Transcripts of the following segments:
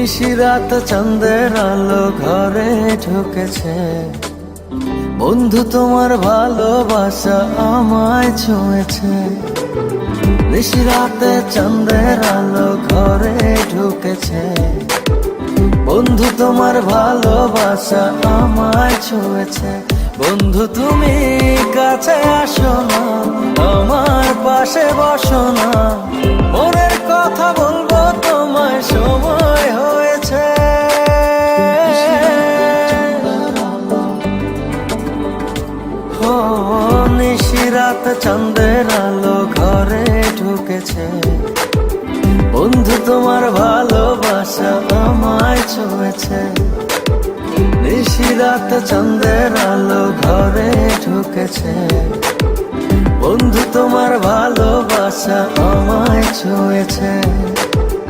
নিশিরাত চাঁদের আলো ঘরে ঢুকেছে, বন্ধু তোমার ভালোবাসা আমায় ছুঁয়েছে। নিশিরাতে চাঁদের আলো ঘরে ঢুকেছে, বন্ধু তোমার ভালোবাসা আমায় ছুঁয়েছে। বন্ধু তুমি কাছে আসো না, আমার পাশে বসো না, মনের কথা বলবো তোমায় সময় হয়েছে। ও নিশিরাত চাঁদের আলো ঘরে ঢুকেছে, বন্ধু তোমার ভালোবাসা আমায় ছুঁয়েছে। নিশিরাত চাঁদের আলো ঘরে ঢুকেছে, বন্ধু তোমার ভালোবাসা আমায় ছুঁয়েছে।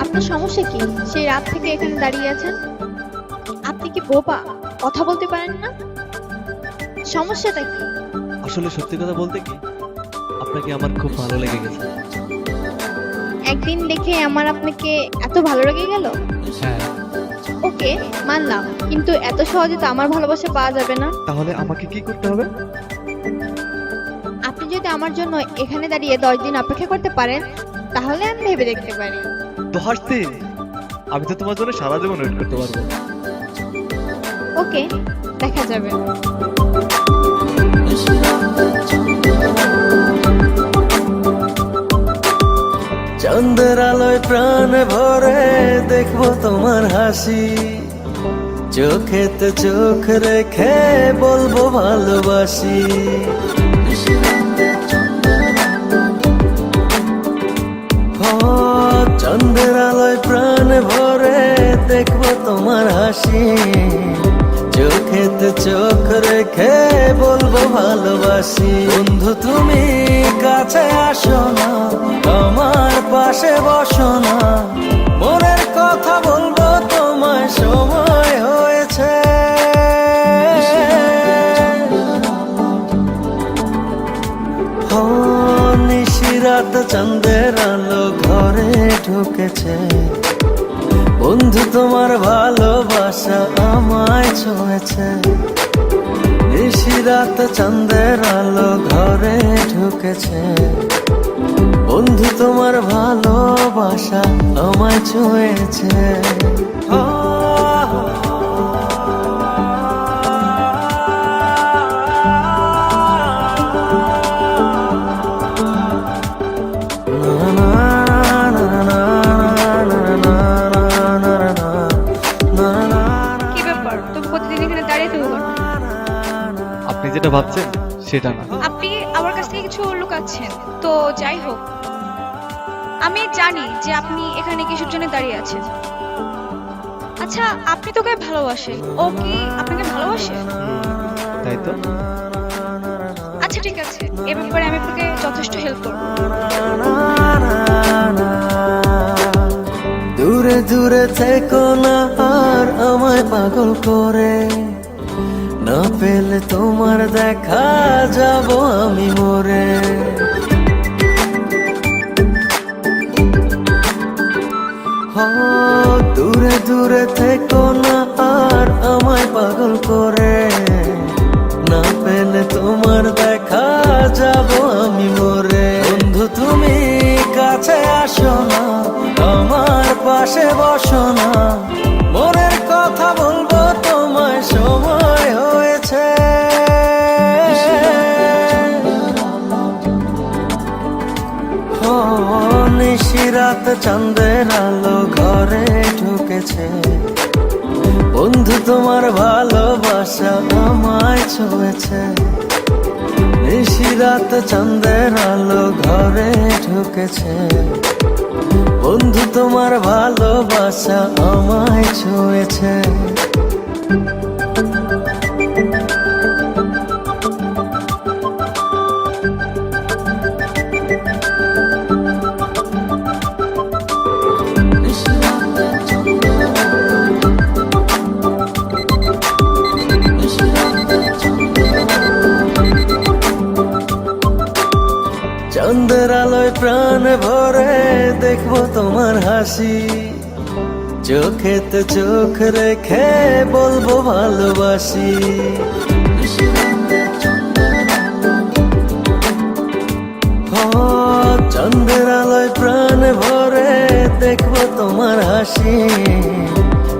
আপনার সমস্যা কি? সেই রাত থেকে এখানে দাঁড়িয়ে আছেন। আপনি কি বোবা? কথা বলতে পারেন না? সমস্যাটা কি? আসলে সত্যি কথা বলতে কি, আপনাকে আমার খুব ভালো লেগে গেছে। একদিন দেখে আমার আপনাকে এত ভালো লেগে গেল? হ্যাঁ। ওকে, মানলাম, কিন্তু এত সহজে তো আমার ভালোবাসা পাওয়া যাবে না। তাহলে আমাকে কি করতে হবে? আপনি যদি আমার জন্য এখানে দাঁড়িয়ে 10 দিন অপেক্ষা করতে পারেন, তাহলে আমি ভেবে দেখতে পারি। 10 দিন? আমি তো তোমার জন্য সারা জীবন ওয়েট করতে পারবো। ওকে, দেখা যাবে। চাঁদের আলোয় প্রাণ ভরে দেখবো তোমার হাসি, চোখেতে চোখ রেখে বলবো ভালোবাসি। ও চাঁদের আলোয় প্রাণ ভরে দেখবো তোমার হাসি, চোখেতে চোখ রেখে বলবো ভালোবাসি। বন্ধু তুমি কাছে আসো না, আমার পাশে বসো না, মনের কথা বলবো তোমায় সময় হয়েছে। ও নিশিরাত চাঁদের আলো ঘরে ঢুকেছে, বন্ধু তোমার ভালোবাসা আমায় ছুঁয়েছে। নিশিরাত চাঁদের আলো ঘরে ঢুকেছে, বন্ধু তোমার ভালোবাসা আমায় ছুঁয়েছে। কি ব্যাপার? তুমি প্রতিদিন এখানে দাঁড়িয়ে থাকো কেন? আপনি যেটা ভাবছেন সেটা না। আপনি আমার কাছ থেকে কিছু লুকাচ্ছেন। তো যাই হোক, আমি জানি যে আপনি এখানে কিসের জন্য দাঁড়িয়ে আছেন। আচ্ছা, আপনি তোকে ভালোবাসেন, ও কি আপনাকে ভালোবাসে? তাই তো। আচ্ছা ঠিক আছে, এ ব্যাপারে আমি আপনাকে যথেষ্ট হেল্প করব। দূরে দূরে থেকো না আর আমায় পাগল করে, না পেলে তোমার দেখা যাব আমি মরে। দূরে দূরে থেকো না আর আমায় পাগল করে, না পেলে তোমার দেখা যাব আমি মরে। বন্ধু তুমি কাছে আসো না, আমার পাশে বসো না, মনের কথা বলবো তোমায় সময় হয়েছে। ও নিশিরাত চাঁদের আলো ঘরে ঢুকেছে, বন্ধু তোমার ভালোবাসা আমায় ছুঁয়েছে। নিশিরাত চাঁদের আলো ঘরে ঢুকেছে, বন্ধু তোমার ভালোবাসা আমায় ছুঁয়েছে। চাঁদের আলোয় প্রাণ ভরে দেখবো তোমার হাসি, চোখেতে চোখ রেখে বলবো ভালোবাসি। ও চন্দ্রের আলোয় প্রাণ ভরে দেখবো তোমার হাসি,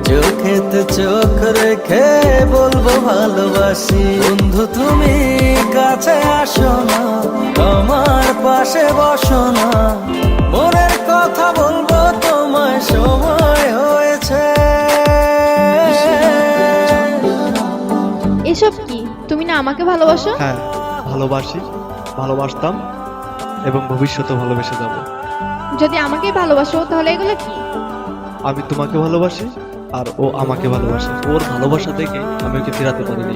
চোখেতে চোখ রেখে বলবো ভালোবাসি। বন্ধু তুমি কাছে আসো না, আমার পাশে বসো না, মনের কথা বলবো তোমায়, সময় হয়েছে। এসব কি? তুমি না আমাকে ভালোবাসো? হ্যাঁ, ভালোবাসি, ভালোবাসতাম এবং ভবিষ্যতে ভালোবেসে যাব। যদি আমাকে ভালোবাসো তাহলে এগুলো কি? আমি তোমাকে ভালোবাসি আর ও আমাকে ভালোবাসে। ওর ভালোবাসা থেকে আমি ওকে ফেরাতে পারিনি।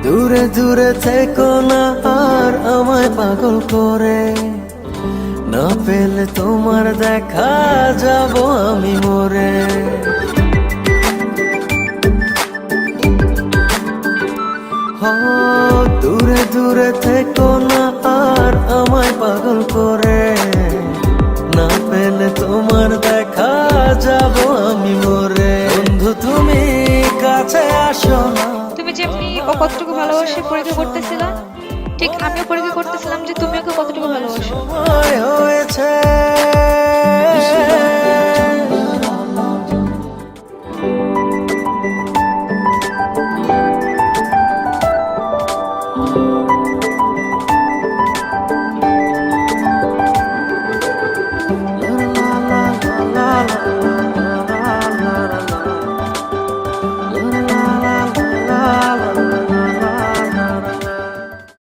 দূরে দূরে থেকো না আর আমায় পাগল করে, না পেলে তোমার দেখা যাব আমি মরে। ও দূরে দূরে থেকো না আর আমায় পাগল করে, না পেলে তোমার দেখা যাব আমি মরে। বন্ধু তুমি কাছে আসো না। তুমি যেমনি ও কতটুকু ভালোবাসে পরীক্ষা করতেছিলা, ঠিক আমিও পরীক্ষা করতেছিলাম যে তুমি ওকে কতটুকু ভালোবাসো। সময় হয়েছে।